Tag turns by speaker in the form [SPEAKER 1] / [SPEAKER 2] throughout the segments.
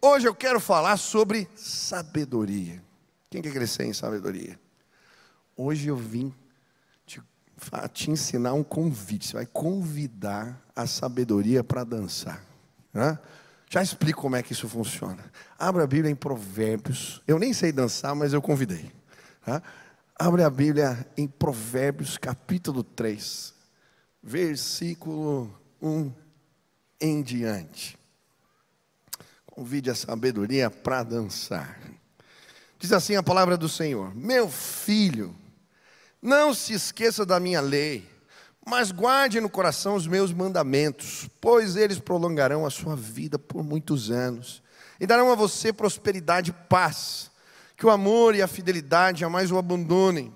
[SPEAKER 1] Hoje eu quero falar sobre sabedoria. Quem quer crescer em sabedoria? Hoje eu vim te ensinar um convite. Você vai convidar a sabedoria para dançar. Já explico como é que isso funciona. Abra a Bíblia em Provérbios. Eu nem sei dançar, mas eu convidei. Abre a Bíblia em Provérbios capítulo 3, versículo 1 em diante. Convide a sabedoria para dançar. Diz assim a palavra do Senhor: meu filho, não se esqueça da minha lei, mas guarde no coração os meus mandamentos, pois eles prolongarão a sua vida por muitos anos, e darão a você prosperidade e paz. Que o amor e a fidelidade jamais o abandonem.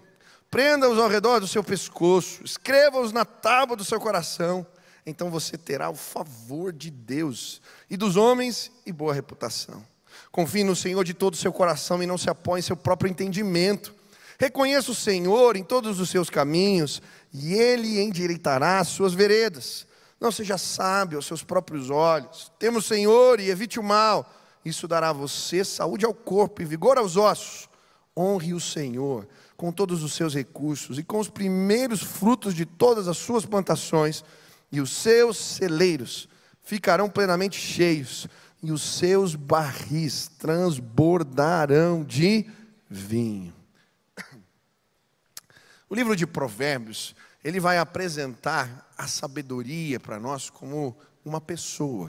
[SPEAKER 1] Prenda-os ao redor do seu pescoço, escreva-os na tábua do seu coração. Então você terá o favor de Deus e dos homens e boa reputação. Confie no Senhor de todo o seu coração e não se apoie em seu próprio entendimento. Reconheça o Senhor em todos os seus caminhos e Ele endireitará as suas veredas. Não seja sábio aos seus próprios olhos. Tema o Senhor e evite o mal. Isso dará a você saúde ao corpo e vigor aos ossos. Honre o Senhor com todos os seus recursos e com os primeiros frutos de todas as suas plantações. E os seus celeiros ficarão plenamente cheios, e os seus barris transbordarão de vinho. O livro de Provérbios, ele vai apresentar a sabedoria para nós como uma pessoa.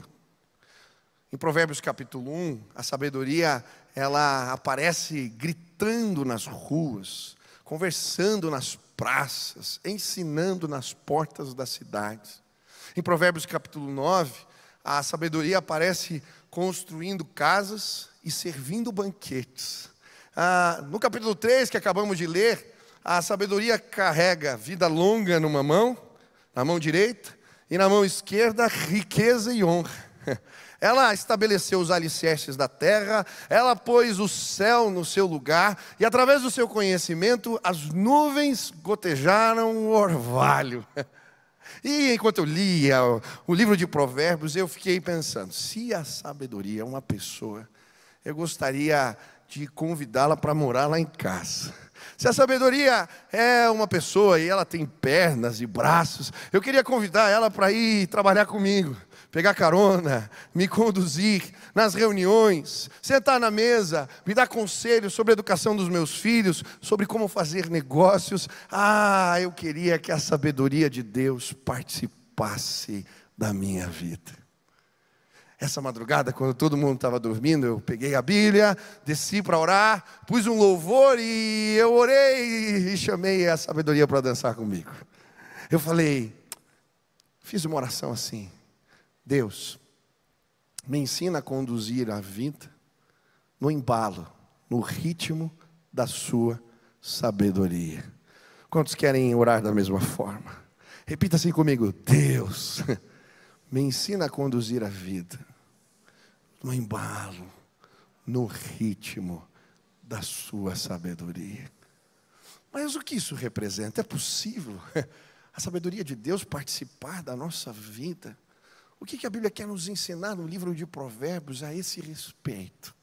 [SPEAKER 1] Em Provérbios capítulo 1, a sabedoria, ela aparece gritando nas ruas, conversando nas praças, ensinando nas portas das cidades. Em Provérbios capítulo 9, a sabedoria aparece construindo casas e servindo banquetes. No capítulo 3, que acabamos de ler, a sabedoria carrega vida longa numa mão, na mão direita, e na mão esquerda, riqueza e honra. Ela estabeleceu os alicerces da terra, ela pôs o céu no seu lugar, e através do seu conhecimento, as nuvens gotejaram o orvalho. E enquanto eu lia o livro de Provérbios, eu fiquei pensando, se a sabedoria é uma pessoa, eu gostaria de convidá-la para morar lá em casa. Se a sabedoria é uma pessoa e ela tem pernas e braços, eu queria convidar ela para ir trabalhar comigo, pegar carona, me conduzir nas reuniões, sentar na mesa, me dar conselhos sobre a educação dos meus filhos, sobre como fazer negócios. Eu queria que a sabedoria de Deus participasse da minha vida. Essa madrugada, quando todo mundo estava dormindo, eu peguei a Bíblia, desci para orar, pus um louvor e eu orei e chamei a sabedoria para dançar comigo. Eu falei, fiz uma oração assim: Deus, me ensina a conduzir a vida no embalo, no ritmo da sua sabedoria. Quantos querem orar da mesma forma? Repita assim comigo: Deus, me ensina a conduzir a vida no embalo, no ritmo da sua sabedoria. Mas o que isso representa? É possível a sabedoria de Deus participar da nossa vida? O que a Bíblia quer nos ensinar no livro de Provérbios a esse respeito?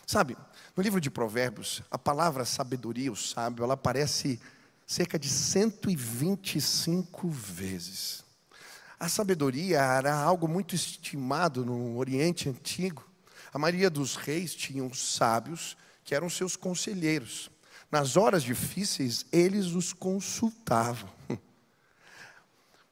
[SPEAKER 1] Sabe, no livro de Provérbios, a palavra sabedoria, o sábio, ela aparece cerca de 125 vezes. A sabedoria era algo muito estimado no Oriente Antigo. A maioria dos reis tinham sábios que eram seus conselheiros. Nas horas difíceis, eles os consultavam.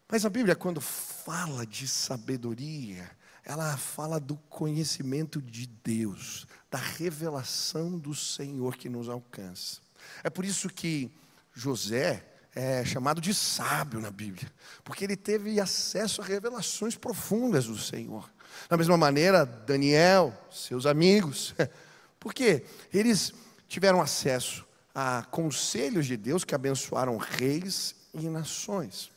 [SPEAKER 1] Mas a Bíblia, quando fala de sabedoria, ela fala do conhecimento de Deus, da revelação do Senhor que nos alcança. É por isso que José é chamado de sábio na Bíblia, porque ele teve acesso a revelações profundas do Senhor. Da mesma maneira, Daniel, seus amigos, porque eles tiveram acesso a conselhos de Deus que abençoaram reis e nações.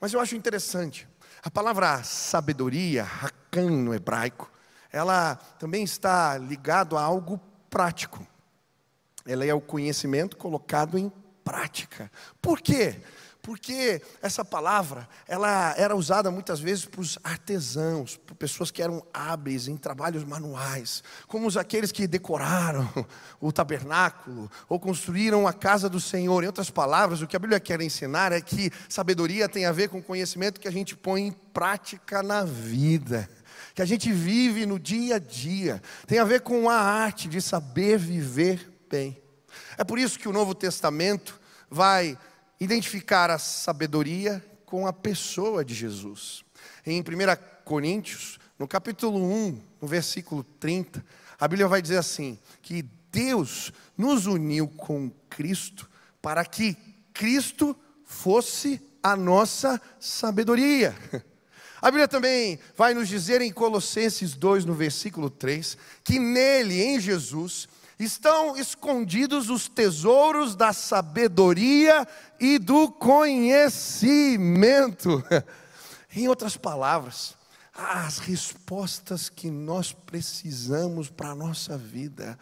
[SPEAKER 1] Mas eu acho interessante, a palavra sabedoria, hakan no hebraico, ela também está ligada a algo prático. Ela é o conhecimento colocado em prática. Por quê? Porque essa palavra, ela era usada muitas vezes para os artesãos, por pessoas que eram hábeis em trabalhos manuais, como aqueles que decoraram o tabernáculo, ou construíram a casa do Senhor. Em outras palavras, o que a Bíblia quer ensinar é que sabedoria tem a ver com conhecimento que a gente põe em prática na vida, que a gente vive no dia a dia, tem a ver com a arte de saber viver bem. É por isso que o Novo Testamento vai identificar a sabedoria com a pessoa de Jesus. Em 1 Coríntios, no capítulo 1, no versículo 30, a Bíblia vai dizer assim, que Deus nos uniu com Cristo para que Cristo fosse a nossa sabedoria. A Bíblia também vai nos dizer em Colossenses 2, no versículo 3, que nele, em Jesus, estão escondidos os tesouros da sabedoria e do conhecimento. Em outras palavras, as respostas que nós precisamos para a nossa vida,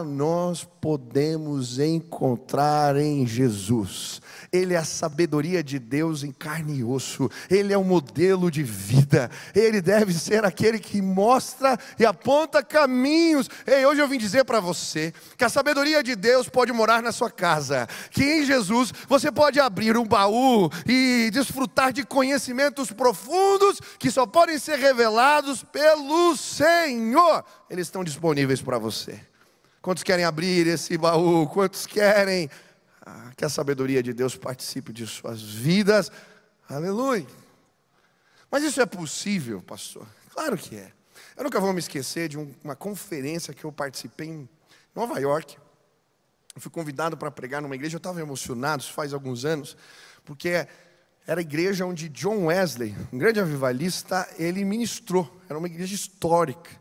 [SPEAKER 1] nós podemos encontrar em Jesus. Ele é a sabedoria de Deus em carne e osso, Ele é o modelo de vida, Ele deve ser aquele que mostra e aponta caminhos. Ei, hoje eu vim dizer para você, que a sabedoria de Deus pode morar na sua casa, que em Jesus você pode abrir um baú e desfrutar de conhecimentos profundos, que só podem ser revelados pelo Senhor. Eles estão disponíveis para você. Quantos querem abrir esse baú? Quantos querem que a sabedoria de Deus participe de suas vidas? Aleluia. Mas isso é possível, pastor? Claro que é. Eu nunca vou me esquecer de uma conferência que eu participei em Nova York. Eu fui convidado para pregar numa igreja. Eu estava emocionado, isso faz alguns anos, porque era a igreja onde John Wesley, um grande avivalista, ele ministrou. Era uma igreja histórica.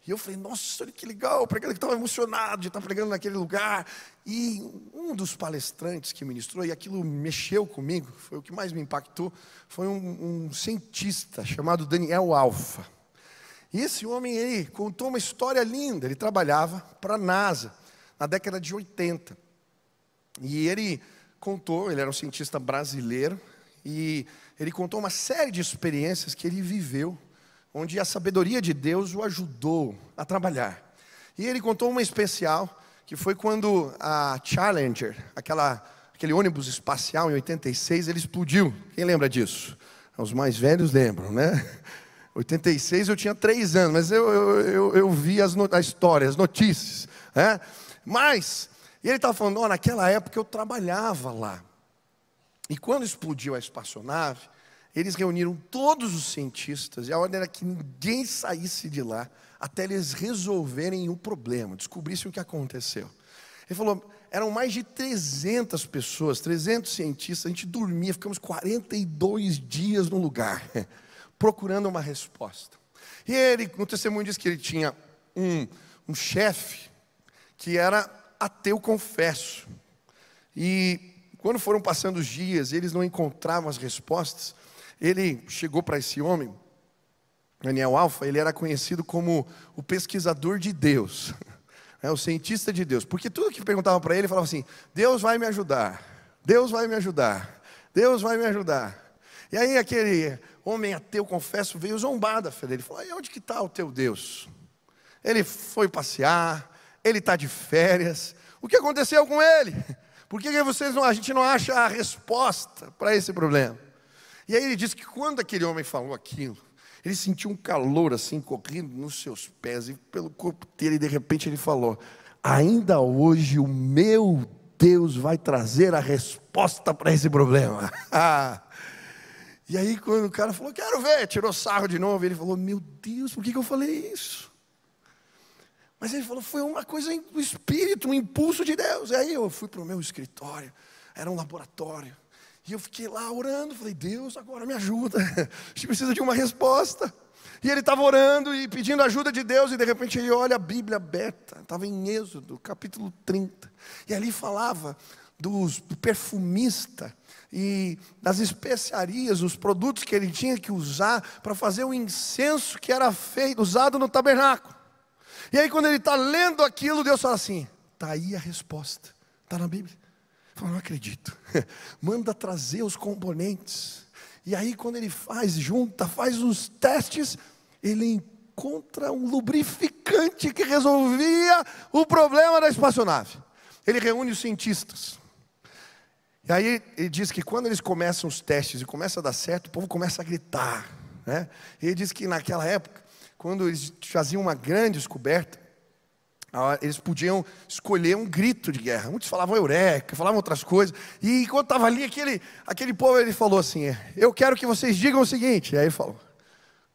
[SPEAKER 1] E eu falei, nossa, olha que legal, pregando, que estava emocionado de estar pregando naquele lugar. E um dos palestrantes que ministrou, e aquilo mexeu comigo, foi o que mais me impactou, foi um cientista chamado Daniel Alfa. E esse homem, ele contou uma história linda. Ele trabalhava para a NASA, na década de 80. E ele contou, ele era um cientista brasileiro, e ele contou uma série de experiências que ele viveu, onde a sabedoria de Deus o ajudou a trabalhar. E ele contou uma especial, que foi quando a Challenger, aquele ônibus espacial em 86, ele explodiu. Quem lembra disso? Os mais velhos lembram, né? 86 eu tinha 3 anos, mas eu vi a história, as notícias, né? Mas, e ele estava falando, naquela época eu trabalhava lá. E quando explodiu a espaçonave, eles reuniram todos os cientistas, e a ordem era que ninguém saísse de lá, até eles resolverem o problema, descobrissem o que aconteceu. Ele falou, eram mais de 300 pessoas, 300 cientistas, a gente dormia, ficamos 42 dias no lugar, procurando uma resposta. E ele, no testemunho, disse que ele tinha um chefe, que era ateu confesso, e quando foram passando os dias, eles não encontravam as respostas, ele chegou para esse homem, Daniel Alfa, ele era conhecido como o pesquisador de Deus, o cientista de Deus, porque tudo que perguntavam para ele, falava assim, Deus vai me ajudar, Deus vai me ajudar, Deus vai me ajudar. E aí aquele homem ateu, confesso, veio zombar da fé dele, falou, e onde que está o teu Deus? Ele foi passear, ele está de férias, o que aconteceu com ele? Por que a gente não acha a resposta para esse problema? E aí ele disse que quando aquele homem falou aquilo, ele sentiu um calor assim, correndo nos seus pés e pelo corpo inteiro, e de repente ele falou, ainda hoje o meu Deus vai trazer a resposta para esse problema. E aí quando o cara falou, quero ver, tirou sarro de novo, ele falou, meu Deus, por que eu falei isso? Mas ele falou, foi uma coisa do Espírito, um impulso de Deus. E aí eu fui para o meu escritório, era um laboratório, e eu fiquei lá orando, falei, Deus, agora me ajuda, a gente precisa de uma resposta. E ele estava orando e pedindo ajuda de Deus, e de repente ele olha a Bíblia aberta, estava em Êxodo, capítulo 30, e ali falava do perfumista, e das especiarias, os produtos que ele tinha que usar, para fazer o incenso que era usado no tabernáculo. E aí quando ele está lendo aquilo, Deus fala assim, está aí a resposta, está na Bíblia. Fala, não acredito. Manda trazer os componentes. E aí quando ele faz os testes, ele encontra um lubrificante que resolvia o problema da espaçonave. Ele reúne os cientistas. E aí ele diz que quando eles começam os testes e começa a dar certo, o povo começa a gritar, né? Ele diz que naquela época, quando eles faziam uma grande descoberta, eles podiam escolher um grito de guerra. Muitos falavam eureka, falavam outras coisas. E enquanto estava ali, aquele povo, ele falou assim, eu quero que vocês digam o seguinte. E aí ele falou,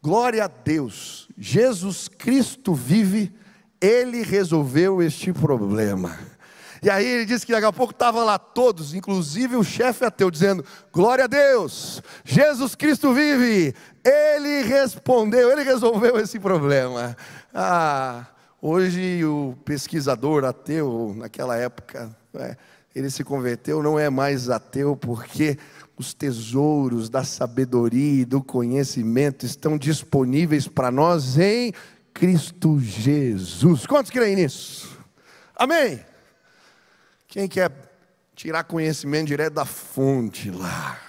[SPEAKER 1] glória a Deus, Jesus Cristo vive, Ele resolveu este problema. E aí ele disse que daqui a pouco estavam lá todos, inclusive o chefe ateu, dizendo, glória a Deus, Jesus Cristo vive, Ele respondeu, Ele resolveu esse problema. Hoje o pesquisador ateu, naquela época, ele se converteu, não é mais ateu, porque os tesouros da sabedoria e do conhecimento estão disponíveis para nós em Cristo Jesus. Quantos creem nisso? Amém? Quem quer tirar conhecimento direto da fonte lá?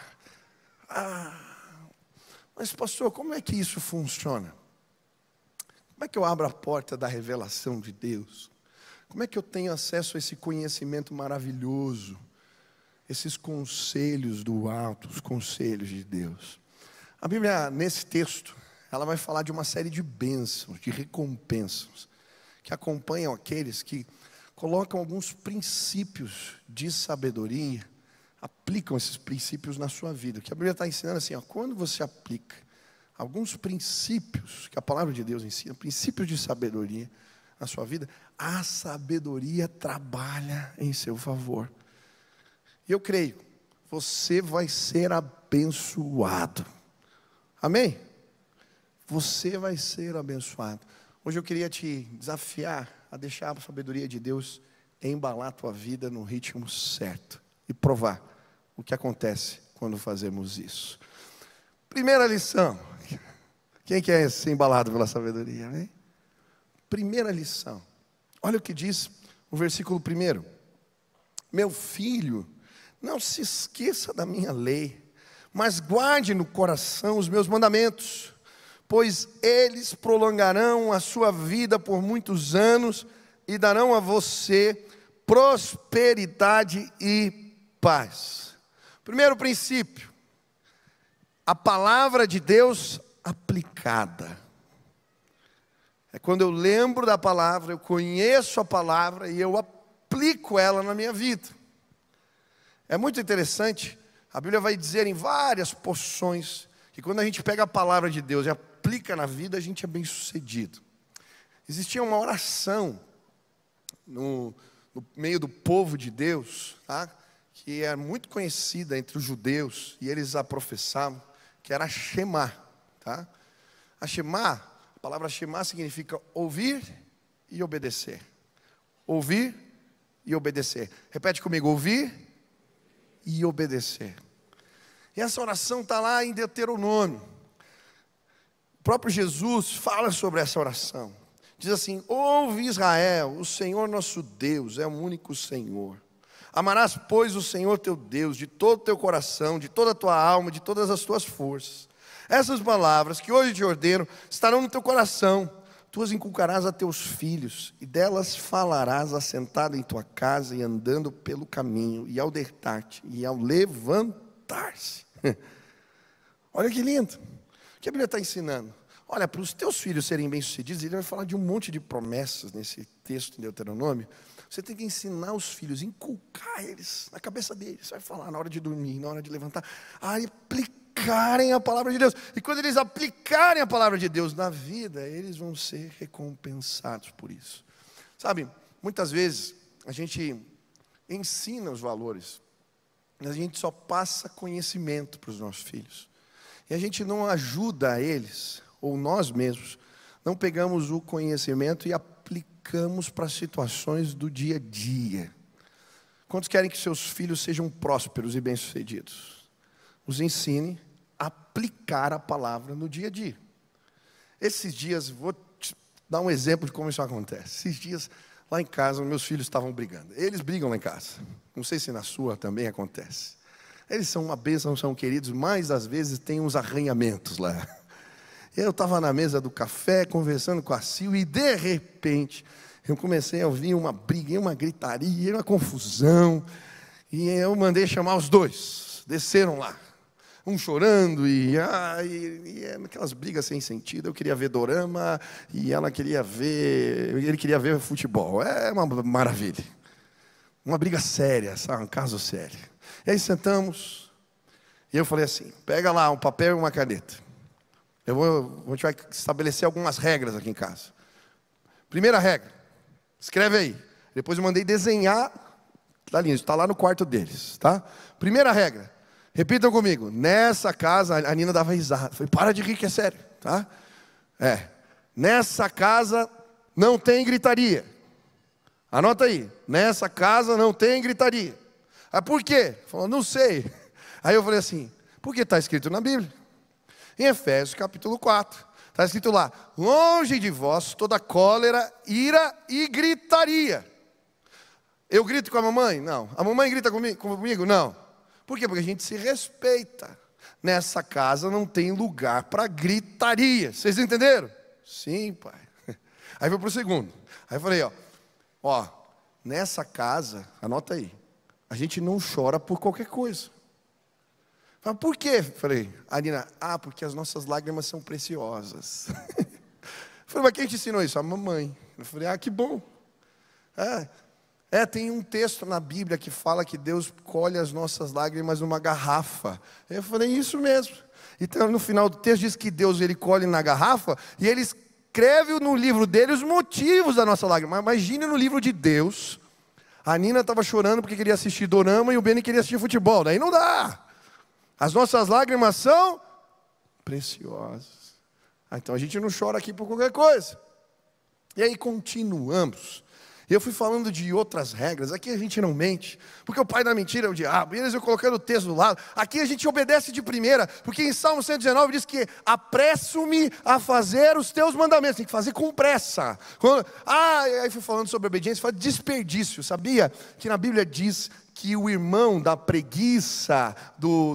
[SPEAKER 1] Mas pastor, como é que isso funciona? Como é que eu abro a porta da revelação de Deus? Como é que eu tenho acesso a esse conhecimento maravilhoso? Esses conselhos do alto, os conselhos de Deus. A Bíblia, nesse texto, ela vai falar de uma série de bênçãos, de recompensas, que acompanham aqueles que colocam alguns princípios de sabedoria, aplicam esses princípios na sua vida. O que a Bíblia está ensinando assim, quando você aplica alguns princípios que a palavra de Deus ensina, princípios de sabedoria na sua vida, a sabedoria trabalha em seu favor. E eu creio, você vai ser abençoado. Amém? Você vai ser abençoado. Hoje eu queria te desafiar a deixar a sabedoria de Deus embalar a tua vida no ritmo certo e provar o que acontece quando fazemos isso. Primeira lição. Quem quer ser embalado pela sabedoria? Né? Primeira lição. Olha o que diz o versículo 1. Meu filho, não se esqueça da minha lei, mas guarde no coração os meus mandamentos, pois eles prolongarão a sua vida por muitos anos e darão a você prosperidade e paz. Primeiro princípio, a palavra de Deus aplicada. É quando eu lembro da palavra, eu conheço a palavra e eu aplico ela na minha vida. É muito interessante, a Bíblia vai dizer em várias porções, que quando a gente pega a palavra de Deus e aplica na vida, a gente é bem sucedido. Existia uma oração no meio do povo de Deus, tá? Que é muito conhecida entre os judeus, e eles a professavam, que era Shema. Tá? A Shema, a palavra Shema significa ouvir e obedecer. Ouvir e obedecer. Repete comigo, ouvir e obedecer. E essa oração está lá em Deuteronômio. O próprio Jesus fala sobre essa oração. Diz assim, ouve Israel, o Senhor nosso Deus é o único Senhor. Amarás, pois, o Senhor teu Deus de todo o teu coração, de toda a tua alma, de todas as tuas forças. Essas palavras que hoje te ordeno estarão no teu coração. Tu as inculcarás a teus filhos, e delas falarás assentado em tua casa e andando pelo caminho, e ao deitar-te, e ao levantar-se. Olha que lindo. O que a Bíblia está ensinando? Olha, para os teus filhos serem bem-sucedidos, ele vai falar de um monte de promessas nesse texto em Deuteronômio. Você tem que ensinar os filhos, inculcar eles na cabeça deles. Vai falar na hora de dormir, na hora de levantar, a aplicarem a palavra de Deus. E quando eles aplicarem a palavra de Deus na vida, eles vão ser recompensados por isso. Sabe, muitas vezes a gente ensina os valores, mas a gente só passa conhecimento para os nossos filhos. E a gente não ajuda eles, ou nós mesmos, não pegamos o conhecimento e aplicamos para situações do dia a dia. Quantos querem que seus filhos sejam prósperos e bem-sucedidos? Os ensine a aplicar a palavra no dia a dia. Esses dias, vou te dar um exemplo de como isso acontece. Esses dias, Lá em casa, meus filhos estavam brigando. Eles brigam lá em casa. Não sei se na sua também acontece. Eles são uma bênção, são queridos, mas às vezes tem uns arranhamentos lá. Eu estava na mesa do café, conversando com a Sil, e de repente, eu comecei a ouvir uma briga, uma gritaria, uma confusão. E eu mandei chamar os dois. Desceram lá. Um chorando e aquelas brigas sem sentido. Eu queria ver dorama e ele queria ver futebol. É uma maravilha. Uma briga séria, sabe? Um caso sério. E aí sentamos e eu falei assim, pega lá um papel e uma caneta. A gente vai estabelecer algumas regras aqui em casa. Primeira regra, escreve aí. Depois eu mandei desenhar, está lá no quarto deles, tá? Primeira regra. Repitam comigo, nessa casa, a Nina dava risada. Falei, para de rir que é sério, tá? Nessa casa não tem gritaria. Anota aí, nessa casa não tem gritaria. Por quê? Falou, não sei. Aí eu falei assim, porque está escrito na Bíblia. Em Efésios capítulo 4, está escrito lá, longe de vós toda cólera, ira e gritaria. Eu grito com a mamãe? Não. A mamãe grita comigo? Não. Por quê? Porque a gente se respeita. Nessa casa não tem lugar para gritaria. Vocês entenderam? Sim, pai. Aí foi para o segundo. Aí eu falei, ó, nessa casa, anota aí, a gente não chora por qualquer coisa. Falei, por quê? Falei, Nina, porque as nossas lágrimas são preciosas. Falei, mas quem te ensinou isso? A mamãe. Eu falei, que bom. Tem um texto na Bíblia que fala que Deus colhe as nossas lágrimas numa garrafa. Eu falei, isso mesmo. Então, no final do texto diz que Deus ele colhe na garrafa e ele escreve no livro dele os motivos da nossa lágrima. Imagine no livro de Deus, a Nina estava chorando porque queria assistir dorama e o Benny queria assistir futebol. Daí não dá. As nossas lágrimas são preciosas. Então a gente não chora aqui por qualquer coisa. E aí continuamos. Eu fui falando de outras regras. Aqui a gente não mente, porque o pai da mentira é o diabo. E eles eu colocando o texto do lado. Aqui a gente obedece de primeira, porque em Salmo 119 diz que apresso-me a fazer os teus mandamentos. Tem que fazer com pressa. Aí fui falando sobre obediência, fala desperdício. Sabia que na Bíblia diz que o irmão da preguiça,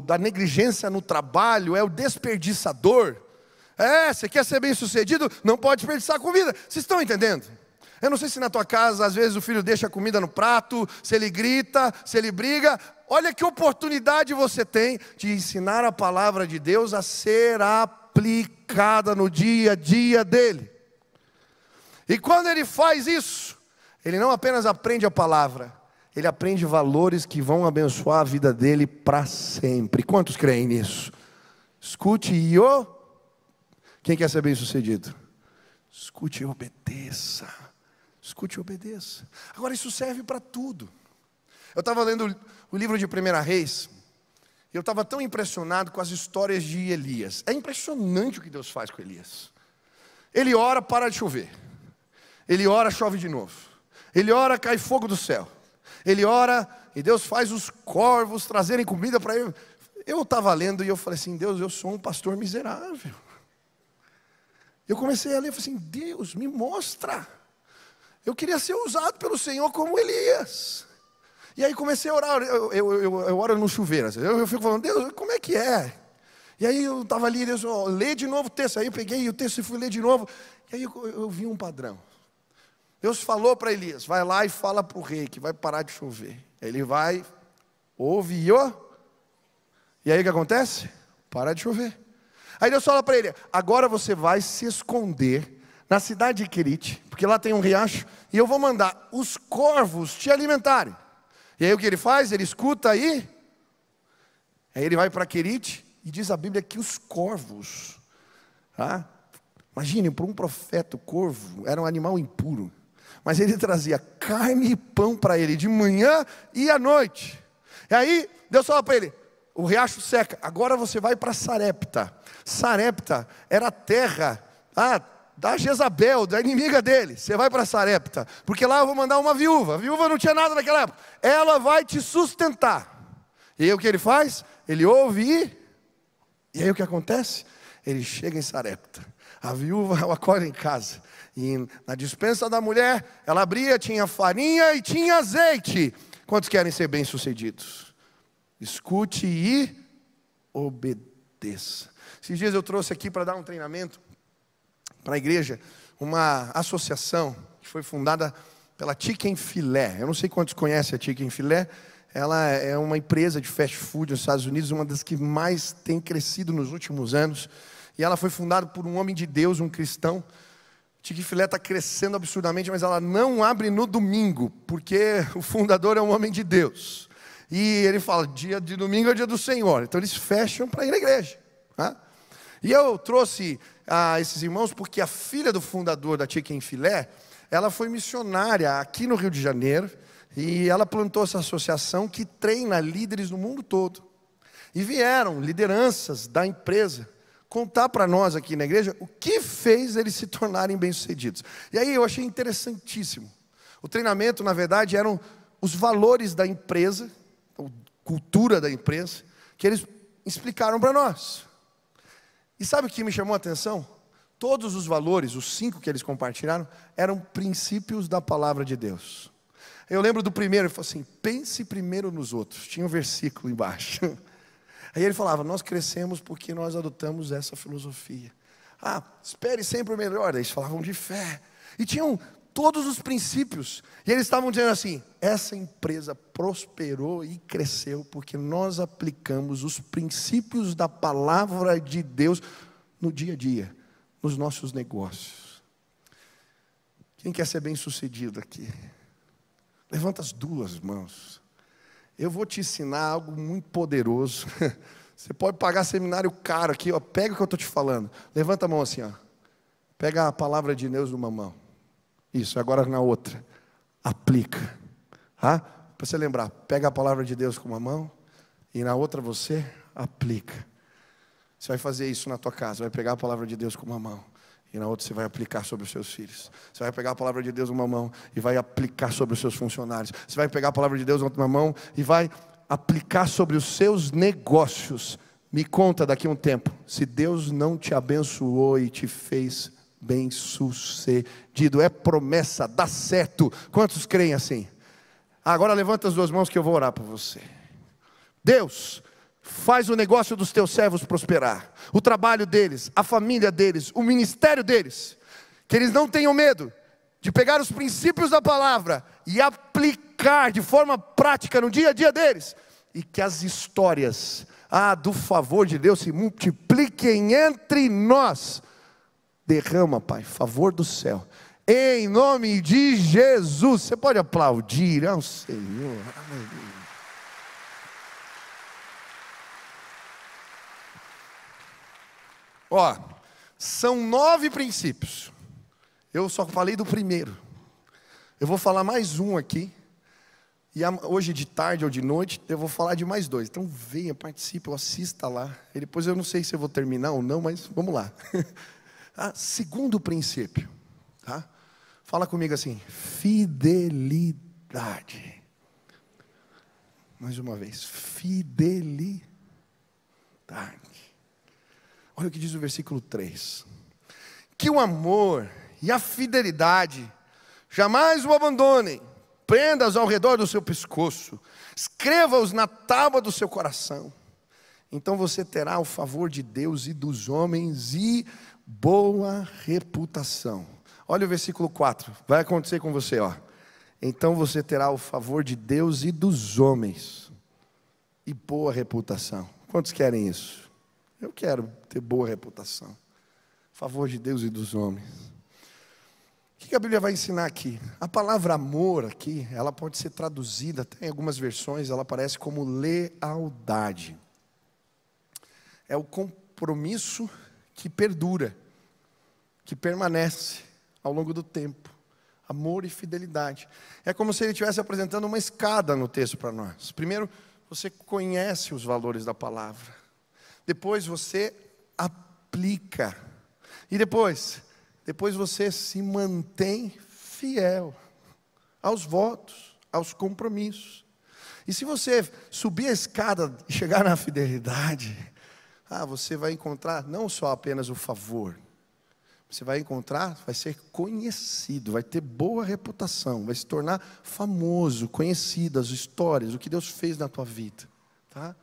[SPEAKER 1] da negligência no trabalho é o desperdiçador? Você quer ser bem sucedido? Não pode desperdiçar comida. Vocês estão entendendo? Eu não sei se na tua casa, às vezes, o filho deixa a comida no prato, se ele grita, se ele briga. Olha que oportunidade você tem de ensinar a palavra de Deus a ser aplicada no dia a dia dele. E quando ele faz isso, ele não apenas aprende a palavra, ele aprende valores que vão abençoar a vida dele para sempre. Quantos creem nisso? Escute Quem quer ser bem sucedido? Escute e obedeça. Escute e obedeça. Agora isso serve para tudo. Eu estava lendo o livro de 1 Reis, e eu estava tão impressionado com as histórias de Elias. É impressionante o que Deus faz com Elias. Ele ora, para de chover. Ele ora, chove de novo. Ele ora, cai fogo do céu. Ele ora, e Deus faz os corvos trazerem comida para ele. Eu estava lendo e eu falei assim, Deus, eu sou um pastor miserável. Eu comecei a ler e falei assim, Deus, me mostra. Eu queria ser usado pelo Senhor como Elias. E aí comecei a orar, eu oro no chuveiro. Eu fico falando, Deus, como é que é? E aí eu estava ali, Deus, lê de novo o texto. Aí eu peguei o texto e fui ler de novo. E aí eu vi um padrão. Deus falou para Elias, vai lá e fala para o rei que vai parar de chover. Ele vai, ouve e aí o que acontece? Para de chover. Aí Deus fala para ele, agora você vai se esconder na cidade de Querite, porque lá tem um riacho, e eu vou mandar os corvos te alimentarem. E aí o que ele faz? Ele escuta aí ele vai para Querite, e diz a Bíblia que os corvos, imagine, para um profeta o corvo era um animal impuro, mas ele trazia carne e pão para ele, de manhã e à noite. E aí Deus fala para ele, o riacho seca, agora você vai para Sarepta. Sarepta era a terra, da Jezabel, da inimiga dele. Você vai para Sarepta, porque lá eu vou mandar uma viúva. A viúva não tinha nada naquela época. Ela vai te sustentar. E aí o que ele faz? Ele ouve e aí o que acontece? Ele chega em Sarepta. A viúva o acorda em casa. E na despensa da mulher, ela abria, tinha farinha e tinha azeite. Quantos querem ser bem-sucedidos? Escute e obedeça. Esses dias eu trouxe aqui para dar um treinamento para a igreja, uma associação que foi fundada pela Chicken Filé. Eu não sei quantos conhecem a Chicken Filé. Ela é uma empresa de fast food nos Estados Unidos, uma das que mais tem crescido nos últimos anos. E ela foi fundada por um homem de Deus, um cristão. Chicken Filé está crescendo absurdamente, mas ela não abre no domingo, porque o fundador é um homem de Deus. E ele fala, dia de domingo é o dia do Senhor. Então eles fecham para ir na igreja. Tá? E eu trouxe esses irmãos porque a filha do fundador da Chicken Filé, ela foi missionária aqui no Rio de Janeiro. E ela plantou essa associação que treina líderes no mundo todo. E vieram lideranças da empresa contar para nós aqui na igreja o que fez eles se tornarem bem-sucedidos. E aí eu achei interessantíssimo. O treinamento, na verdade, eram os valores da empresa, a cultura da empresa, que eles explicaram para nós. E sabe o que me chamou a atenção? Todos os valores, os 5 que eles compartilharam, eram princípios da palavra de Deus. Eu lembro do primeiro, ele falou assim, pense primeiro nos outros. Tinha um versículo embaixo. Aí ele falava, nós crescemos porque nós adotamos essa filosofia. Espere sempre o melhor. Eles falavam de fé. E tinham todos os princípios. E eles estavam dizendo assim, essa empresa prosperou e cresceu porque nós aplicamos os princípios da palavra de Deus no dia a dia, nos nossos negócios. Quem quer ser bem-sucedido aqui? Levanta as 2 mãos. Eu vou te ensinar algo muito poderoso. Você pode pagar seminário caro aqui, ó. Pega o que eu estou te falando. Levanta a mão assim, ó. Pega a palavra de Deus numa mão. Isso, agora na outra. Aplica. Para você lembrar, pega a palavra de Deus com uma mão e na outra você aplica. Você vai fazer isso na tua casa. Vai pegar a palavra de Deus com uma mão e na outra você vai aplicar sobre os seus filhos. Você vai pegar a palavra de Deus numa mão e vai aplicar sobre os seus funcionários. Você vai pegar a palavra de Deus numa mão e vai aplicar sobre os seus negócios. Me conta daqui a um tempo, se Deus não te abençoou e te fez bem-sucedido. É promessa, dá certo. Quantos creem assim? Agora levanta as 2 mãos que eu vou orar por você. Deus, faz o negócio dos teus servos prosperar, o trabalho deles, a família deles, o ministério deles, que eles não tenham medo de pegar os princípios da palavra e aplicar de forma prática no dia a dia deles, e que as histórias do favor de Deus se multipliquem entre nós. Derrama, Pai, favor do céu, em nome de Jesus. Você pode aplaudir ao Senhor. Aleluia. São 9 princípios. Eu só falei do primeiro. Eu vou falar mais um aqui. E hoje de tarde ou de noite eu vou falar de mais 2. Então venha, participe, assista lá. E depois eu não sei se eu vou terminar ou não, mas vamos lá. Segundo princípio. Tá? Fala comigo assim, fidelidade. Mais uma vez, fidelidade. Olha o que diz o versículo 3. Que o amor e a fidelidade jamais o abandonem. Prenda-os ao redor do seu pescoço. Escreva-os na tábua do seu coração. Então você terá o favor de Deus e dos homens e boa reputação. Olha o versículo 4. Vai acontecer com você, ó. Então você terá o favor de Deus e dos homens e boa reputação. Quantos querem isso? Eu quero ter boa reputação. Favor de Deus e dos homens. O que a Bíblia vai ensinar aqui? A palavra amor aqui, ela pode ser traduzida, até em algumas versões, ela aparece como lealdade. É o compromisso que perdura, que permanece ao longo do tempo. Amor e fidelidade. É como se ele estivesse apresentando uma escada no texto para nós. Primeiro, você conhece os valores da palavra. Depois você aplica. E depois você se mantém fiel aos votos, aos compromissos. E se você subir a escada e chegar na fidelidade, você vai encontrar não só apenas o favor, Você vai encontrar, vai ser conhecido, vai ter boa reputação, vai se tornar famoso, conhecido, as histórias, o que Deus fez na tua vida. Tá?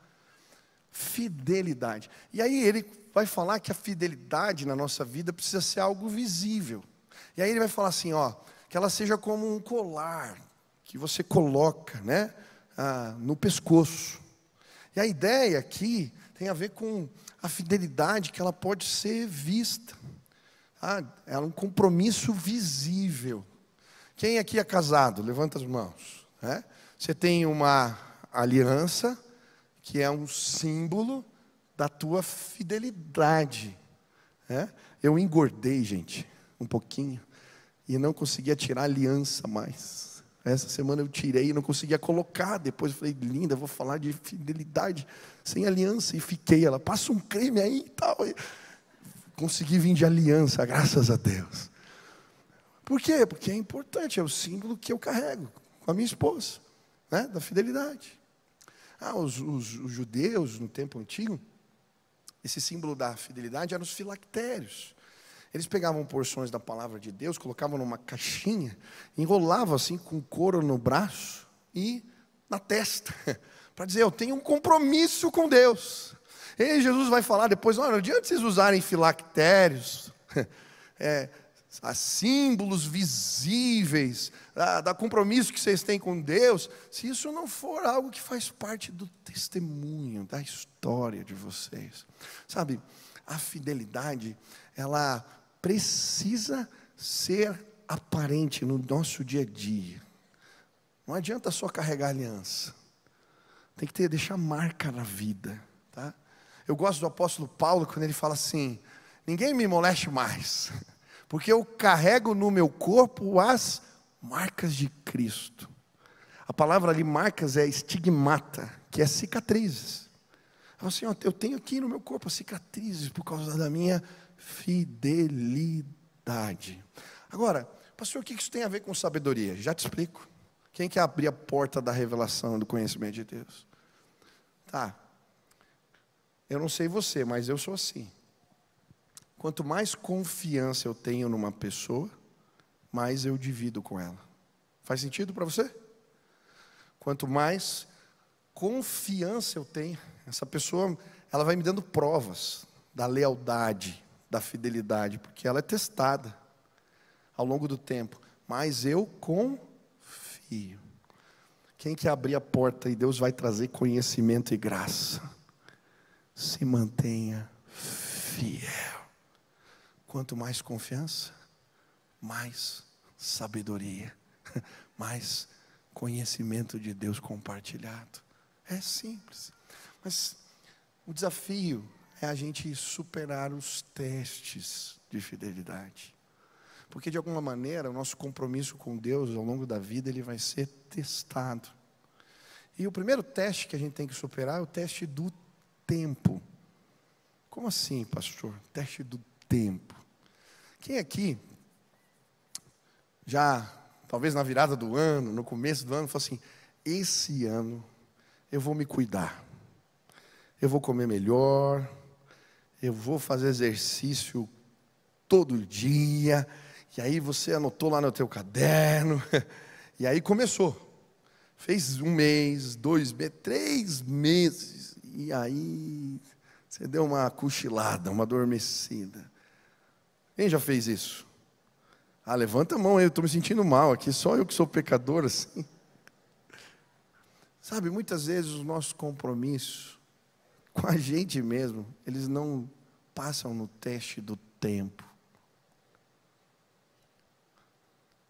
[SPEAKER 1] Fidelidade. E aí ele vai falar que a fidelidade na nossa vida precisa ser algo visível. E aí ele vai falar assim, ó, que ela seja como um colar que você coloca, né, no pescoço. E a ideia aqui tem a ver com a fidelidade que ela pode ser vista. É um compromisso visível. Quem aqui é casado? Levanta as mãos. Né? Você tem uma aliança que é um símbolo da tua fidelidade. Né? Eu engordei, gente, um pouquinho, e não conseguia tirar a aliança mais. Essa semana eu tirei e não conseguia colocar. Depois eu falei, linda, eu vou falar de fidelidade sem aliança. E fiquei, ela, passa um creme aí e tal. Consegui vir de aliança, graças a Deus. Por quê? Porque é importante, é o símbolo que eu carrego com a minha esposa, né? Da fidelidade. Os judeus, no tempo antigo, esse símbolo da fidelidade eram os filactérios. Eles pegavam porções da palavra de Deus, colocavam numa caixinha, enrolavam assim com couro no braço e na testa, para dizer, eu tenho um compromisso com Deus. E Jesus vai falar depois, não adianta vocês usarem filactérios, símbolos visíveis, da compromisso que vocês têm com Deus, se isso não for algo que faz parte do testemunho, da história de vocês. Sabe, a fidelidade, ela precisa ser aparente no nosso dia a dia. Não adianta só carregar aliança. Tem que deixar marca na vida, tá? Eu gosto do apóstolo Paulo quando ele fala assim, ninguém me moleste mais, porque eu carrego no meu corpo as marcas de Cristo. A palavra ali, marcas, é estigmata, que é cicatrizes. Assim, ó, eu tenho aqui no meu corpo cicatrizes por causa da minha fidelidade. Agora, pastor, o que isso tem a ver com sabedoria? Já te explico. Quem quer abrir a porta da revelação, do conhecimento de Deus? Tá. Eu não sei você, mas eu sou assim. Quanto mais confiança eu tenho numa pessoa, mais eu divido com ela. Faz sentido para você? Quanto mais confiança eu tenho, essa pessoa, ela vai me dando provas da lealdade, da fidelidade, porque ela é testada ao longo do tempo. Mas eu confio. Quem quer abrir a porta e Deus vai trazer conhecimento e graça? Se mantenha fiel. Quanto mais confiança, mais sabedoria, mais conhecimento de Deus compartilhado. É simples. Mas o desafio é a gente superar os testes de fidelidade. Porque de alguma maneira o nosso compromisso com Deus ao longo da vida ele vai ser testado. E o primeiro teste que a gente tem que superar é o teste do tempo. Como assim, pastor? Teste do tempo. Quem aqui já, talvez na virada do ano, no começo do ano, falou assim, esse ano eu vou me cuidar. Eu vou comer melhor, eu vou fazer exercício todo dia. E aí você anotou lá no teu caderno. E aí começou. Fez 1 mês, 2 meses, 3 meses. E aí você deu uma cochilada, uma adormecida. Quem já fez isso? Levanta a mão aí, eu estou me sentindo mal aqui. Só eu que sou pecador assim. Sabe, muitas vezes os nossos compromissos com a gente mesmo, eles não passam no teste do tempo.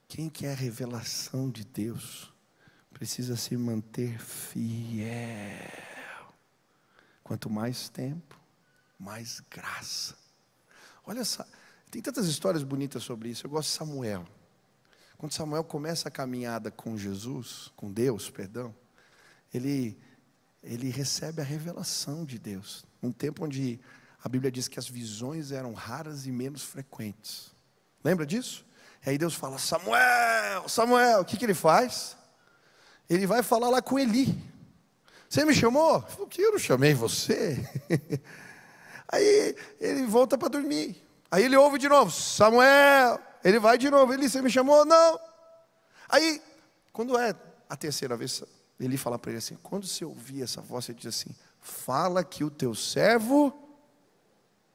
[SPEAKER 1] Quem quer a revelação de Deus precisa se manter fiel. Quanto mais tempo, mais graça. Olha só, tem tantas histórias bonitas sobre isso. Eu gosto de Samuel. Quando Samuel começa a caminhada com Jesus, com Deus, perdão, ele recebe a revelação de Deus. Um tempo onde a Bíblia diz que as visões eram raras e menos frequentes. Lembra disso? E aí Deus fala, Samuel, Samuel, o que ele faz? Ele vai falar lá com Eli. Você me chamou? Eu não chamei você. Aí ele volta para dormir. Aí ele ouve de novo, Samuel. Ele vai de novo, Eli, você me chamou? Não. Aí, quando é a terceira vez, Eli fala para ele assim, quando você ouvir essa voz, você diz assim, fala que o teu servo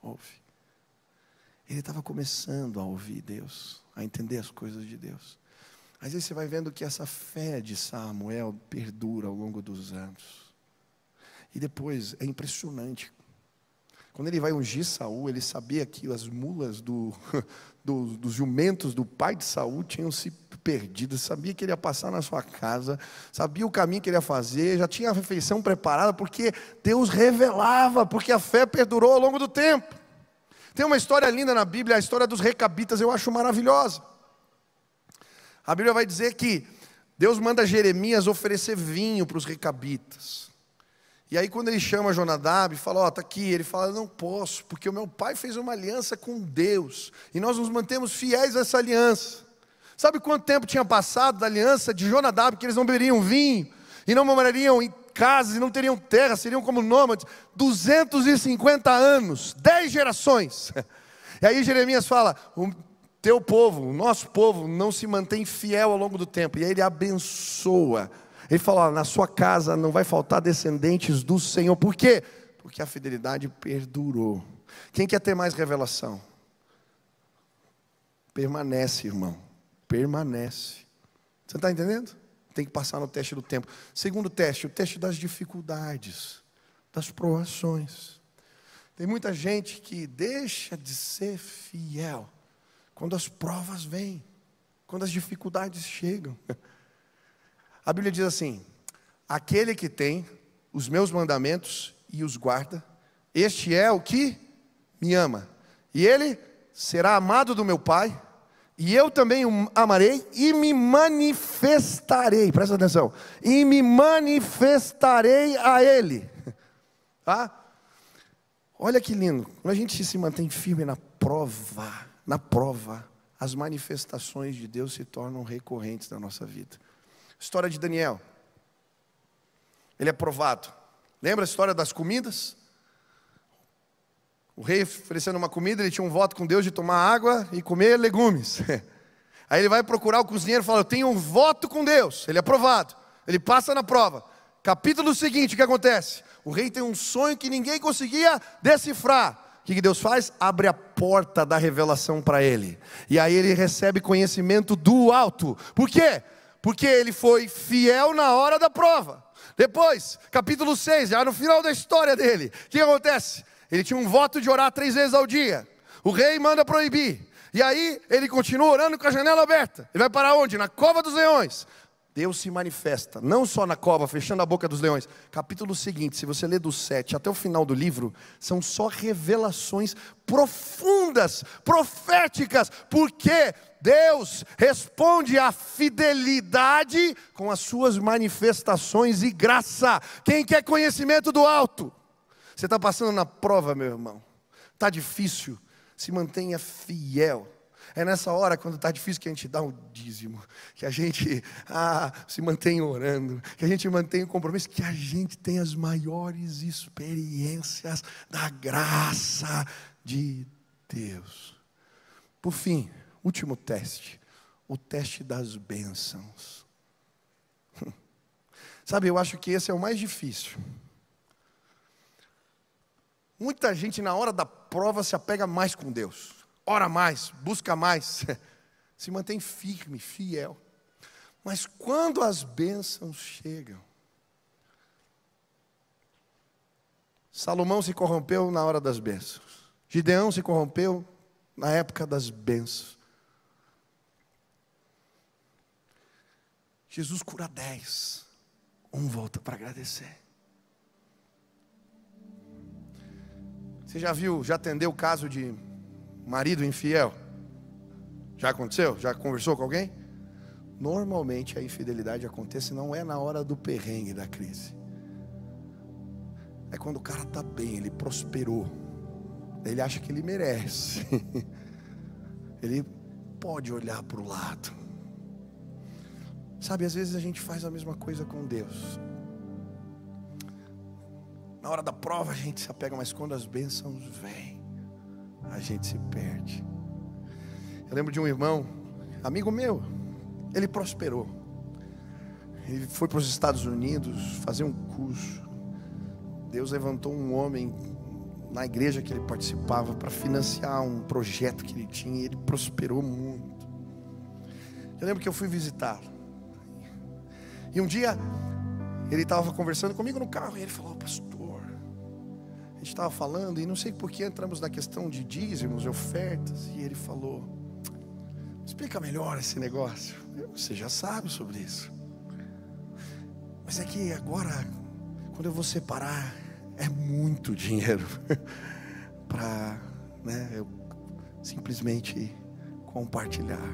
[SPEAKER 1] ouve. Ele estava começando a ouvir Deus, a entender as coisas de Deus. Às vezes você vai vendo que essa fé de Samuel perdura ao longo dos anos. E depois, é impressionante. Quando ele vai ungir Saul, ele sabia que as mulas dos jumentos do pai de Saul tinham se perdido. Sabia que ele ia passar na sua casa. Sabia o caminho que ele ia fazer. Já tinha a refeição preparada, porque Deus revelava, porque a fé perdurou ao longo do tempo. Tem uma história linda na Bíblia, a história dos recabitas, eu acho maravilhosa. A Bíblia vai dizer que Deus manda Jeremias oferecer vinho para os recabitas. E aí quando ele chama Jonadab e fala, está aqui, ele fala, não posso, porque o meu pai fez uma aliança com Deus, e nós nos mantemos fiéis a essa aliança. Sabe quanto tempo tinha passado da aliança de Jonadab, que eles não beberiam vinho, e não morariam em casas, e não teriam terra, seriam como nômades? 250 anos, 10 gerações. E aí Jeremias fala, teu povo, o nosso povo, não se mantém fiel ao longo do tempo. E aí ele abençoa. Ele fala, na sua casa não vai faltar descendentes do Senhor. Por quê? Porque a fidelidade perdurou. Quem quer ter mais revelação? Permanece, irmão. Permanece. Você está entendendo? Tem que passar no teste do tempo. Segundo teste, o teste das dificuldades, das provações. Tem muita gente que deixa de ser fiel quando as provas vêm, quando as dificuldades chegam. A Bíblia diz assim, aquele que tem os meus mandamentos e os guarda, este é o que me ama. E ele será amado do meu Pai, e eu também o amarei e me manifestarei, presta atenção, e me manifestarei a ele. Tá? Olha que lindo, quando a gente se mantém firme na prova, as manifestações de Deus se tornam recorrentes na nossa vida. História de Daniel. Ele é provado. Lembra a história das comidas? O rei oferecendo uma comida, ele tinha um voto com Deus de tomar água e comer legumes. Aí ele vai procurar o cozinheiro e fala, eu tenho um voto com Deus. Ele é aprovado. Ele passa na prova. Capítulo seguinte, o que acontece? O rei tem um sonho que ninguém conseguia decifrar. O que Deus faz? Abre a porta da revelação para ele. E aí ele recebe conhecimento do alto. Por quê? Porque ele foi fiel na hora da prova. Depois, capítulo 6, já no final da história dele, o que acontece? Ele tinha um voto de orar 3 vezes ao dia. O rei manda proibir. E aí ele continua orando com a janela aberta. Ele vai parar onde? Na cova dos leões. Deus se manifesta, não só na cova, fechando a boca dos leões. Capítulo seguinte, se você ler do 7 até o final do livro, são só revelações profundas, proféticas, porque Deus responde à fidelidade com as suas manifestações e graça. Quem quer conhecimento do alto? Você está passando na prova, meu irmão. Está difícil, se mantenha fiel. É nessa hora, quando está difícil, que a gente dá um dízimo, que a gente se mantém orando, que a gente mantém o compromisso, que a gente tem as maiores experiências da graça de Deus. Por fim, último teste, o teste das bênçãos. Sabe, eu acho que esse é o mais difícil. Muita gente na hora da prova se apega mais com Deus. Ora mais, busca mais, se mantém firme, fiel. Mas quando as bênçãos chegam, Salomão se corrompeu na hora das bênçãos. Gideão se corrompeu na época das bênçãos. Jesus cura 10, um volta para agradecer. Você já viu, já atendeu o caso de marido infiel? Já aconteceu? Já conversou com alguém? Normalmente a infidelidade acontece não é na hora do perrengue, da crise. É quando o cara está bem, ele prosperou. Ele acha que ele merece. Ele pode olhar para o lado. Sabe, às vezes a gente faz a mesma coisa com Deus. Na hora da prova a gente se apega, mas quando as bênçãos vêm, a gente se perde. Eu lembro de um irmão, amigo meu, ele prosperou. Ele foi para os Estados Unidos fazer um curso. Deus levantou um homem na igreja que ele participava para financiar um projeto que ele tinha, e ele prosperou muito. Eu lembro que eu fui visitá-lo, e um dia ele estava conversando comigo no carro, e ele falou: pastor, a gente estava falando, e não sei por que entramos na questão de dízimos e ofertas, e ele falou: explica melhor esse negócio. Você já sabe sobre isso, mas é que agora, quando eu vou separar, é muito dinheiro para, eu simplesmente compartilhar.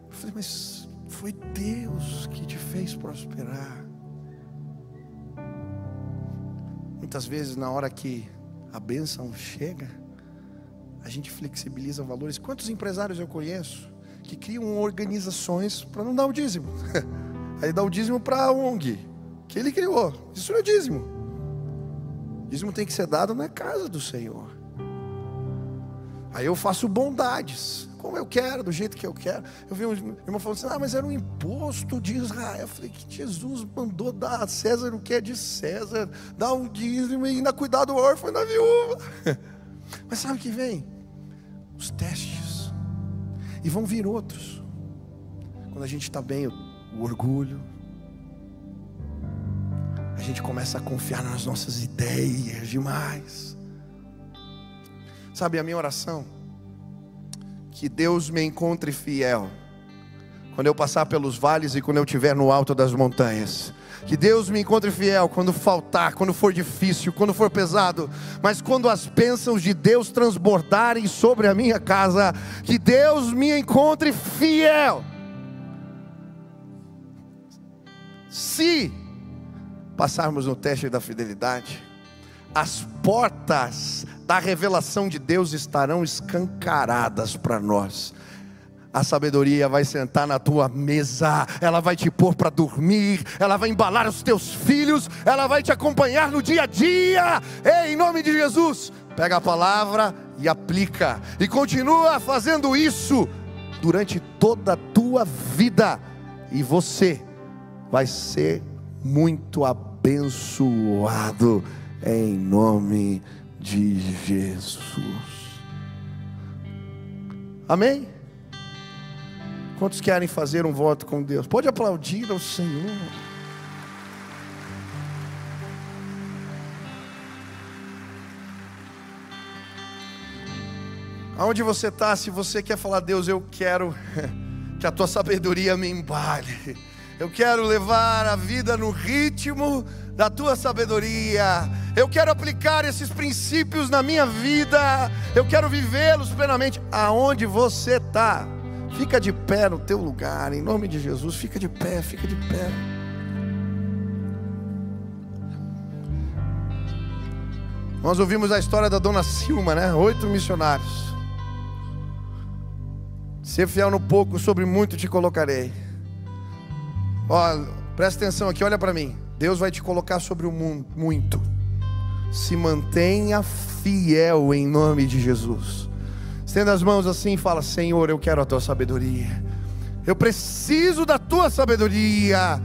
[SPEAKER 1] Eu falei: mas foi Deus que te fez prosperar. Muitas vezes, na hora que a bênção chega, a gente flexibiliza valores. Quantos empresários eu conheço que criam organizações para não dar o dízimo? Aí dá o dízimo para a ONG que ele criou. Isso não é dízimo. Dízimo tem que ser dado na casa do Senhor. Aí eu faço bondades como eu quero, do jeito que eu quero. Eu vi um irmão falando assim: mas era um imposto de Israel. Eu falei que Jesus mandou dar a César o que é de César, dar um dízimo e ainda cuidar do órfão e da viúva. Mas sabe o que vem? Os testes. E vão vir outros. Quando a gente está bem, o orgulho. A gente começa a confiar nas nossas ideias demais. Sabe, a minha oração: que Deus me encontre fiel quando eu passar pelos vales e quando eu estiver no alto das montanhas. Que Deus me encontre fiel quando faltar, quando for difícil, quando for pesado. Mas quando as bênçãos de Deus transbordarem sobre a minha casa, que Deus me encontre fiel. Se passarmos no teste da fidelidade, as portas da revelação de Deus estarão escancaradas para nós. A sabedoria vai sentar na tua mesa, ela vai te pôr para dormir, ela vai embalar os teus filhos, ela vai te acompanhar no dia a dia. Ei, em nome de Jesus, pega a palavra e aplica, e continua fazendo isso durante toda a tua vida, e você vai ser muito abençoado em nome de Jesus. Amém? Quantos querem fazer um voto com Deus? Pode aplaudir ao Senhor. Aonde você está, se você quer falar: Deus, eu quero que a tua sabedoria me embale. Eu quero levar a vida no ritmo da tua sabedoria. Eu quero aplicar esses princípios na minha vida. Eu quero vivê-los plenamente. Aonde você está, fica de pé no teu lugar, em nome de Jesus. Fica de pé, fica de pé. Nós ouvimos a história da dona Silma, 8 missionários. Ser fiel no pouco, sobre muito te colocarei. Presta atenção aqui, olha para mim. Deus vai te colocar sobre o mundo muito. Se mantenha fiel em nome de Jesus. Estenda as mãos assim e fala: Senhor, eu quero a tua sabedoria. Eu preciso da tua sabedoria.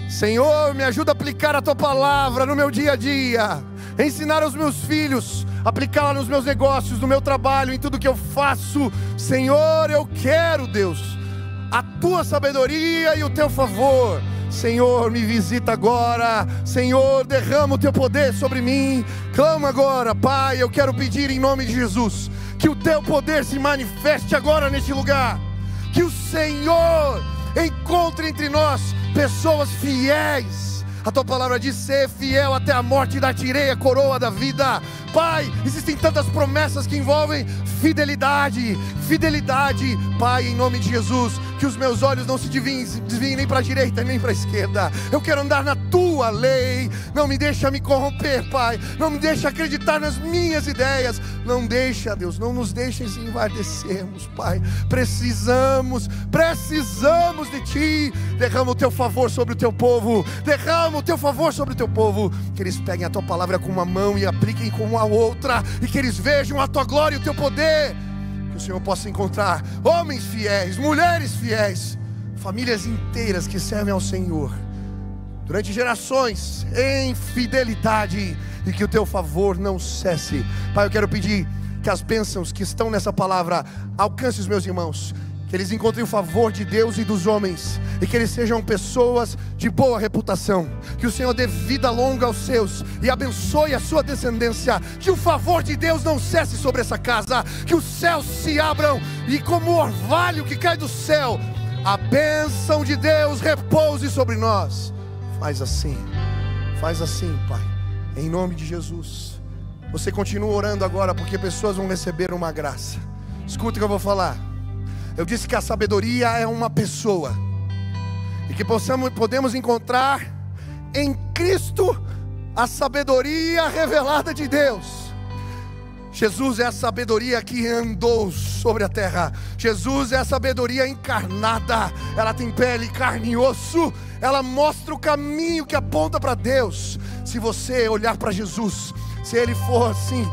[SPEAKER 1] Senhor, me ajuda a aplicar a tua palavra no meu dia a dia. Ensinar aos meus filhos, aplicá-la nos meus negócios, no meu trabalho, em tudo que eu faço. Senhor, eu quero, Deus, a tua sabedoria e o teu favor. Senhor, me visita agora. Senhor, derrama o teu poder sobre mim. Clama agora, Pai. Eu quero pedir em nome de Jesus que o teu poder se manifeste agora neste lugar. Que o Senhor encontre entre nós pessoas fiéis. A tua palavra diz: ser fiel até a morte, dar-te-ei a coroa da vida. Pai, existem tantas promessas que envolvem fidelidade. Fidelidade, Pai, em nome de Jesus, que os meus olhos não se desviem nem para a direita nem para a esquerda. Eu quero andar na tua lei. Não me deixa me corromper, Pai. Não me deixa acreditar nas minhas ideias. Não deixa, Deus, não nos deixes envardecermos, Pai. Precisamos de Ti. Derrama o Teu favor sobre o Teu povo. Derrama o Teu favor sobre o Teu povo. Que eles peguem a Tua palavra com uma mão e apliquem com uma a outra, e que eles vejam a tua glória e o teu poder. Que o Senhor possa encontrar homens fiéis, mulheres fiéis, famílias inteiras que servem ao Senhor durante gerações em fidelidade, e que o teu favor não cesse. Pai, eu quero pedir que as bênçãos que estão nessa palavra alcancem os meus irmãos, que eles encontrem o favor de Deus e dos homens, e que eles sejam pessoas de boa reputação. Que o Senhor dê vida longa aos seus e abençoe a sua descendência. Que o favor de Deus não cesse sobre essa casa, que os céus se abram, e como o orvalho que cai do céu, a bênção de Deus repouse sobre nós. Faz assim, Pai, em nome de Jesus. Você continua orando agora, porque pessoas vão receber uma graça. Escuta o que eu vou falar. Eu disse que a sabedoria é uma pessoa, e que podemos encontrar em Cristo a sabedoria revelada de Deus. Jesus é a sabedoria que andou sobre a terra. Jesus é a sabedoria encarnada. Ela tem pele, carne e osso. Ela mostra o caminho que aponta para Deus. Se você olhar para Jesus, se Ele for assim,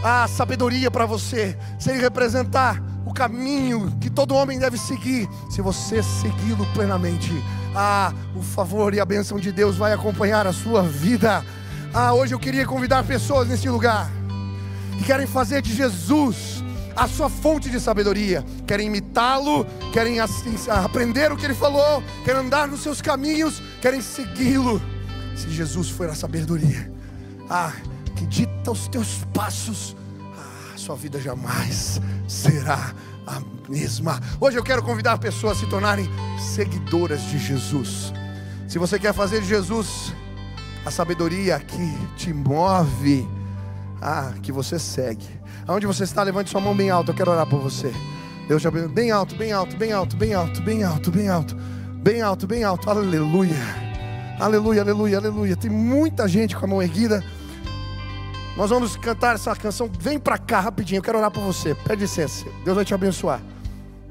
[SPEAKER 1] a sabedoria para você, se Ele representar o caminho que todo homem deve seguir, se você segui-lo plenamente, o favor e a bênção de Deus vai acompanhar a sua vida. Hoje eu queria convidar pessoas nesse lugar que querem fazer de Jesus a sua fonte de sabedoria, querem imitá-lo, querem aprender o que Ele falou, querem andar nos seus caminhos, querem segui-lo. Se Jesus for a sabedoria que dita os teus passos, sua vida jamais será a mesma. Hoje eu quero convidar pessoas a se tornarem seguidoras de Jesus. Se você quer fazer de Jesus a sabedoria que te move, que você segue. Aonde você está, levante sua mão bem alta. Eu quero orar por você. Deus te abençoe. Bem alto, bem alto, bem alto, bem alto, bem alto, bem alto, bem alto, bem alto. Aleluia, aleluia, aleluia, aleluia. Tem muita gente com a mão erguida. Nós vamos cantar essa canção. Vem para cá rapidinho, eu quero orar por você. Pede licença, Deus vai te abençoar.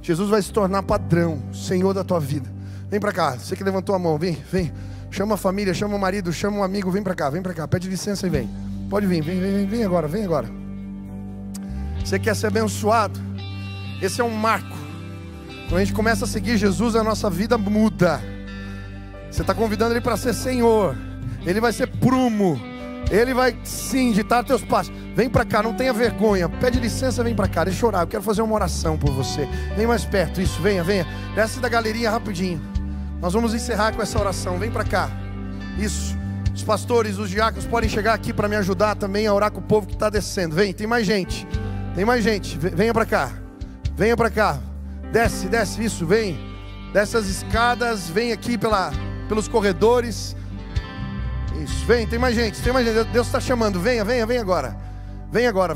[SPEAKER 1] Jesus vai se tornar padrão, Senhor da tua vida. Vem para cá, você que levantou a mão, vem, vem. Chama a família, chama o marido, chama um amigo. Vem para cá, pede licença e vem. Pode vir, vem agora, vem agora. Você quer ser abençoado? Esse é um marco. Quando a gente começa a seguir Jesus, a nossa vida muda. Você está convidando Ele para ser Senhor. Ele vai ser prumo. Ele vai sim ditar teus passos. Vem para cá, não tenha vergonha. Pede licença, vem para cá, deixa eu orar. Eu quero fazer uma oração por você. Vem mais perto, isso, venha. Desce da galeria rapidinho. Nós vamos encerrar com essa oração. Vem para cá. Isso. Os pastores, os diáconos podem chegar aqui para me ajudar também a orar com o povo que está descendo. Vem, tem mais gente. Venha para cá. Venha para cá. Desce, isso, vem. Desce as escadas, vem aqui pelos corredores. Isso, vem, tem mais gente. Deus está chamando, venha agora. Vem agora.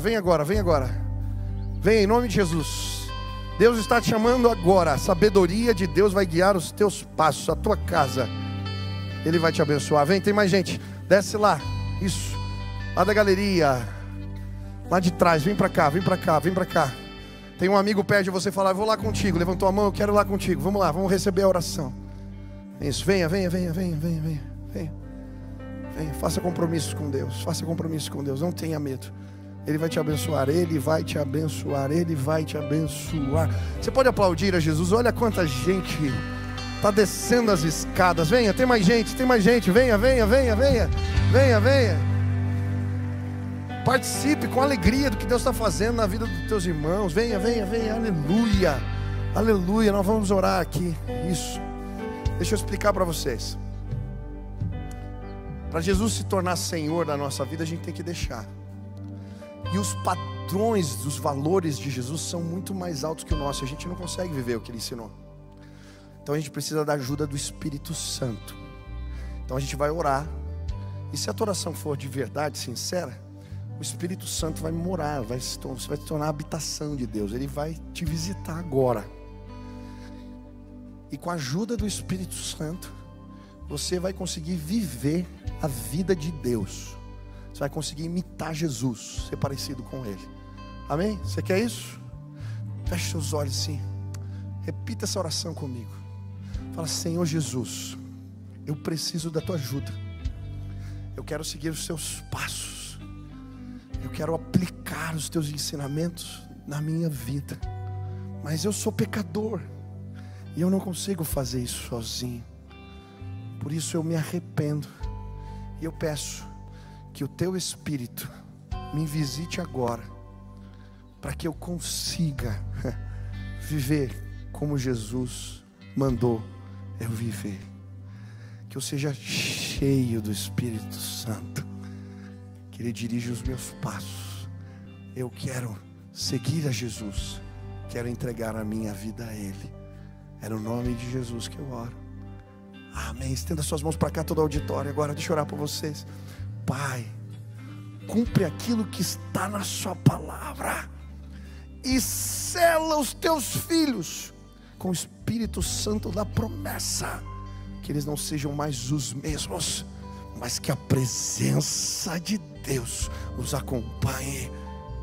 [SPEAKER 1] Vem em nome de Jesus. Deus está te chamando agora. A sabedoria de Deus vai guiar os teus passos, a tua casa. Ele vai te abençoar. Vem, tem mais gente. Desce lá. Isso. Lá da galeria. Lá de trás. Vem para cá. Tem um amigo perto de você falar, eu vou lá contigo. Levantou a mão, eu quero ir lá contigo. Vamos lá, vamos receber a oração. Isso. Venha. Faça compromissos com Deus. Não tenha medo. Ele vai te abençoar. Você pode aplaudir a Jesus. Olha quanta gente está descendo as escadas. Venha, tem mais gente. Venha. Participe com alegria do que Deus está fazendo na vida dos teus irmãos. Venha. Aleluia. Nós vamos orar aqui. Isso. Deixa eu explicar para vocês. Para Jesus se tornar Senhor da nossa vida, a gente tem que deixar. E os padrões, os valores de Jesus são muito mais altos que o nosso. A gente não consegue viver o que Ele ensinou. Então a gente precisa da ajuda do Espírito Santo. Então a gente vai orar. E se a tua oração for de verdade, sincera, o Espírito Santo vai morar, você vai se tornar a habitação de Deus. Ele vai te visitar agora. E com a ajuda do Espírito Santo, você vai conseguir viver a vida de Deus. Você vai conseguir imitar Jesus, ser parecido com Ele. Amém? Você quer isso? Feche seus olhos assim. Repita essa oração comigo. Fala: Senhor Jesus, eu preciso da tua ajuda. Eu quero seguir os seus passos. Eu quero aplicar os teus ensinamentos na minha vida, mas eu sou pecador e eu não consigo fazer isso sozinho. Por isso eu me arrependo e eu peço que o teu Espírito me visite agora, para que eu consiga viver como Jesus mandou eu viver. Que eu seja cheio do Espírito Santo, que Ele dirija os meus passos. Eu quero seguir a Jesus, quero entregar a minha vida a Ele. É no nome de Jesus que eu oro. Amém. Estenda suas mãos para cá, todo o auditório. Agora deixa eu orar por vocês. Pai, cumpre aquilo que está na sua palavra e sela os teus filhos com o Espírito Santo da promessa, que eles não sejam mais os mesmos, mas que a presença de Deus os acompanhe,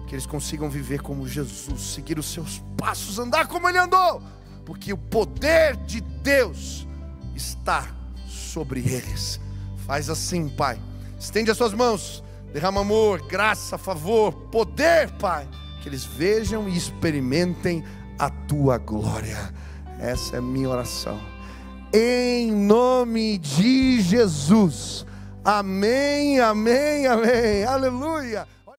[SPEAKER 1] que eles consigam viver como Jesus, seguir os seus passos, andar como Ele andou, porque o poder de Deus está sobre eles. Faz assim, Pai, estende as suas mãos, derrama amor, graça, favor, poder, Pai, que eles vejam e experimentem a Tua glória. Essa é a minha oração, em nome de Jesus. Amém, amém, amém, aleluia.